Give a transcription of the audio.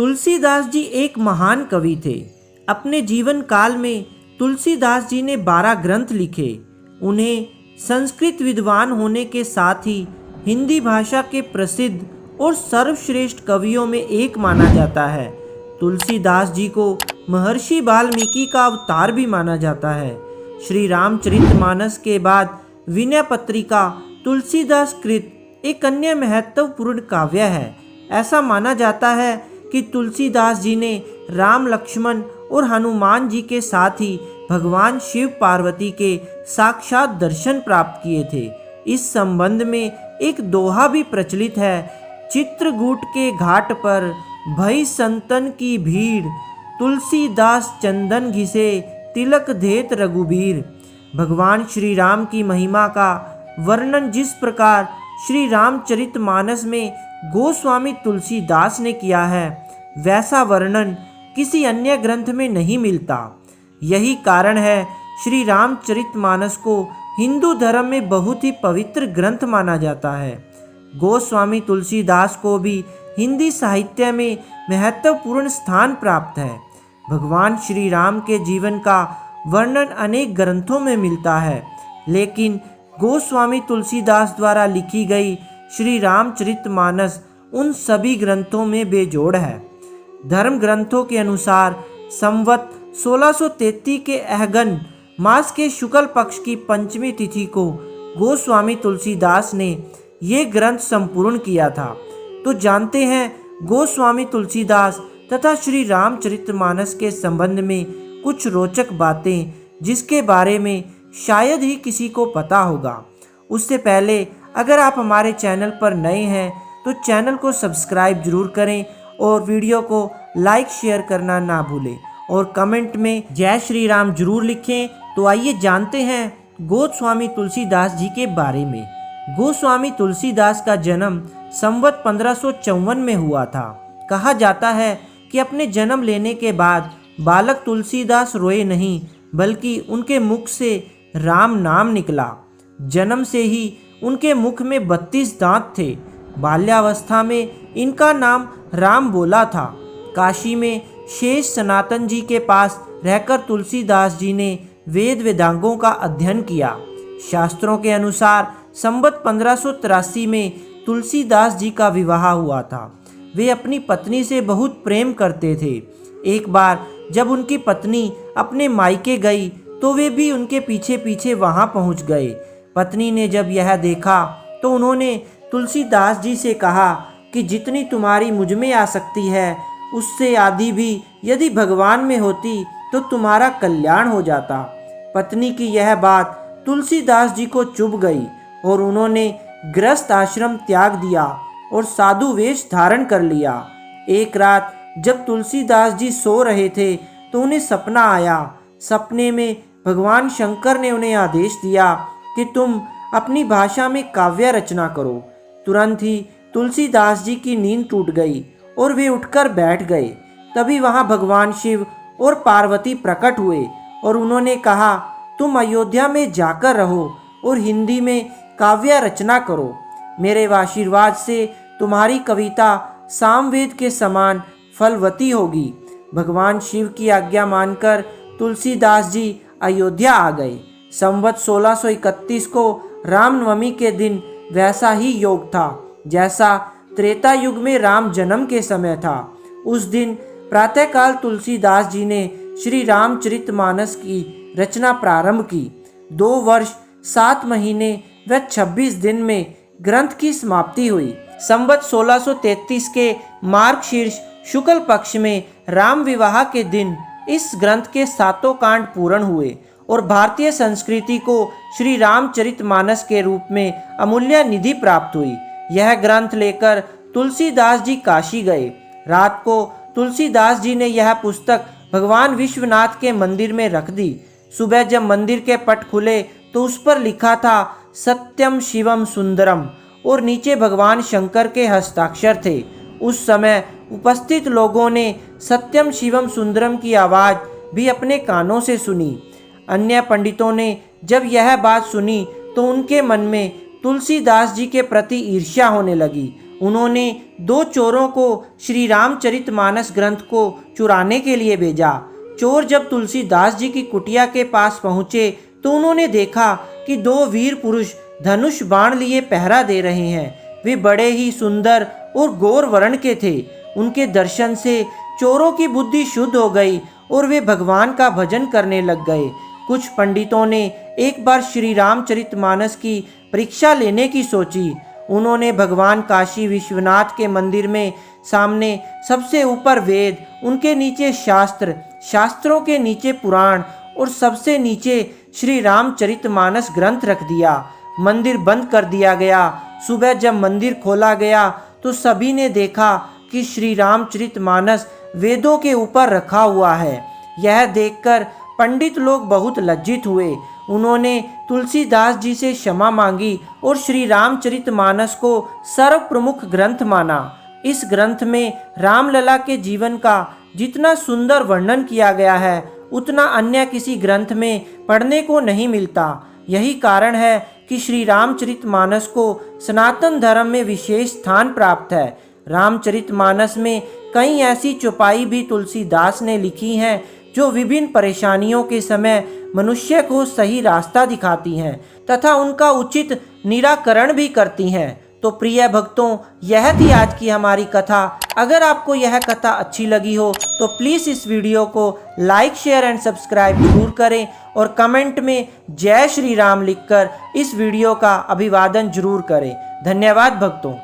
तुलसीदास जी एक महान कवि थे। अपने जीवन काल में तुलसीदास जी ने 12 ग्रंथ लिखे। उन्हें संस्कृत विद्वान होने के साथ ही हिंदी भाषा के प्रसिद्ध और सर्वश्रेष्ठ कवियों में एक माना जाता है। तुलसीदास जी को महर्षि वाल्मीकि का अवतार भी माना जाता है। श्री रामचरितमानस के बाद विनय पत्रिका तुलसीदास कृत एक अन्य महत्वपूर्ण काव्य है। ऐसा माना जाता है कि तुलसीदास जी ने राम, लक्ष्मण और हनुमान जी के साथ ही भगवान शिव पार्वती के साक्षात दर्शन प्राप्त किए थे। इस संबंध में एक दोहा भी प्रचलित है। चित्रकूट के घाट पर भई संतन की भीड़, तुलसीदास चंदन घिसे तिलक देत रघुबीर। भगवान श्री राम की महिमा का वर्णन जिस प्रकार श्री रामचरितमानस में गोस्वामी तुलसीदास ने किया है, वैसा वर्णन किसी अन्य ग्रंथ में नहीं मिलता। यही कारण है श्री रामचरितमानस को हिंदू धर्म में बहुत ही पवित्र ग्रंथ माना जाता है। गोस्वामी तुलसीदास को भी हिंदी साहित्य में महत्वपूर्ण स्थान प्राप्त है। भगवान श्री राम के जीवन का वर्णन अनेक ग्रंथों में मिलता है, लेकिन गोस्वामी तुलसीदास द्वारा लिखी गई श्री रामचरितमानस उन सभी ग्रंथों में बेजोड़ है। धर्म ग्रंथों के अनुसार संवत 1633 के अहगन मास के शुक्ल पक्ष की पंचमी तिथि को गोस्वामी तुलसीदास ने ये ग्रंथ संपूर्ण किया था। तो जानते हैं गोस्वामी तुलसीदास तथा श्री रामचरितमानस के संबंध में कुछ रोचक बातें, जिसके बारे में शायद ही किसी को पता होगा। उससे पहले अगर आप हमारे चैनल पर नए हैं तो चैनल को सब्सक्राइब जरूर करें और वीडियो को लाइक शेयर करना ना भूलें और कमेंट में जय श्री राम जरूर लिखें। तो आइए जानते हैं गोस्वामी तुलसीदास जी के बारे में। गोस्वामी तुलसीदास का जन्म संवत 1554 में हुआ था। कहा जाता है कि अपने जन्म लेने के बाद बालक तुलसीदास रोए नहीं, बल्कि उनके मुख से राम नाम निकला। जन्म से ही उनके मुख में 32 दांत थे। बाल्यावस्था में इनका नाम राम बोला था। काशी में शेष सनातन जी के पास रहकर तुलसीदास जी ने वेद वेदांगों का अध्ययन किया। शास्त्रों के अनुसार संवत 1583 में तुलसीदास जी का विवाह हुआ था। वे अपनी पत्नी से बहुत प्रेम करते थे। एक बार जब उनकी पत्नी अपने मायके गई तो वे भी उनके पीछे पीछे वहां पहुंच गए। पत्नी ने जब यह देखा तो उन्होंने तुलसीदास जी से कहा कि जितनी तुम्हारी मुझ में आसक्ति है, उससे आधी भी यदि भगवान में होती तो तुम्हारा कल्याण हो जाता। पत्नी की यह बात तुलसीदास जी को चुभ गई और उन्होंने गृहस्थ आश्रम त्याग दिया और साधु वेश धारण कर लिया। एक रात जब तुलसीदास जी सो रहे थे तो उन्हें सपना आया। सपने में भगवान शंकर ने उन्हें आदेश दिया कि तुम अपनी भाषा में काव्य रचना करो। तुरंत ही तुलसीदास जी की नींद टूट गई और वे उठकर बैठ गए। तभी वहां भगवान शिव और पार्वती प्रकट हुए और उन्होंने कहा, तुम अयोध्या में जाकर रहो और हिंदी में काव्य रचना करो। मेरे आशीर्वाद से तुम्हारी कविता सामवेद के समान फलवती होगी। भगवान शिव की आज्ञा मानकर तुलसीदास जी अयोध्या आ गए। संवत 1631 को रामनवमी के दिन वैसा ही योग था जैसा त्रेता युग में राम जन्म के समय था। उस दिन प्रातःकाल तुलसीदास जी ने श्री रामचरितमानस की रचना प्रारंभ की। 2 वर्ष 7 महीने व 26 दिन में ग्रंथ की समाप्ति हुई। संवत 1633 के मार्गशीर्ष शुक्ल पक्ष में राम विवाह के दिन इस ग्रंथ के 7 कांड पूर्ण हुए और भारतीय संस्कृति को श्री रामचरितमानस के रूप में अमूल्य निधि प्राप्त हुई। यह ग्रंथ लेकर तुलसीदास जी काशी गए। रात को तुलसीदास जी ने यह पुस्तक भगवान विश्वनाथ के मंदिर में रख दी। सुबह जब मंदिर के पट खुले तो उस पर लिखा था सत्यम शिवम सुंदरम और नीचे भगवान शंकर के हस्ताक्षर थे। उस समय उपस्थित लोगों ने सत्यम शिवम सुंदरम की आवाज़ भी अपने कानों से सुनी। अन्य पंडितों ने जब यह बात सुनी तो उनके मन में तुलसीदास जी के प्रति ईर्ष्या होने लगी उन्होंने 2 चोरों को श्री रामचरितमानस ग्रंथ को चुराने के लिए भेजा। चोर जब तुलसीदास जी की कुटिया के पास पहुंचे तो उन्होंने देखा कि 2 वीर पुरुष धनुष बाण लिए पहरा दे रहे हैं। वे बड़े ही सुंदर और गौर वर्ण के थे। उनके दर्शन से चोरों की बुद्धि शुद्ध हो गई और वे भगवान का भजन करने लग गए। कुछ पंडितों ने एक बार श्री रामचरितमानस की परीक्षा लेने की सोची। उन्होंने भगवान काशी विश्वनाथ के मंदिर में सामने सबसे ऊपर वेद, उनके नीचे शास्त्र, शास्त्रों के नीचे पुराण और सबसे नीचे श्री रामचरितमानस ग्रंथ रख दिया। मंदिर बंद कर दिया गया। सुबह जब मंदिर खोला गया तो सभी ने देखा कि श्री रामचरितमानस वेदों के ऊपर रखा हुआ है। यह देखकर पंडित लोग बहुत लज्जित हुए। उन्होंने तुलसीदास जी से क्षमा मांगी और श्री रामचरितमानस को सर्व प्रमुख ग्रंथ माना। इस ग्रंथ में रामलला के जीवन का जितना सुंदर वर्णन किया गया है उतना अन्य किसी ग्रंथ में पढ़ने को नहीं मिलता। यही कारण है कि श्री रामचरितमानस को सनातन धर्म में विशेष स्थान प्राप्त है। रामचरितमानस में कई ऐसी चौपाई भी तुलसीदास ने लिखी हैं जो विभिन्न परेशानियों के समय मनुष्य को सही रास्ता दिखाती हैं तथा उनका उचित निराकरण भी करती हैं। तो प्रिय भक्तों, यह थी आज की हमारी कथा। अगर आपको यह कथा अच्छी लगी हो तो प्लीज़ इस वीडियो को लाइक, शेयर एंड सब्सक्राइब जरूर करें और कमेंट में जय श्री राम लिखकर इस वीडियो का अभिवादन जरूर करें। धन्यवाद भक्तों।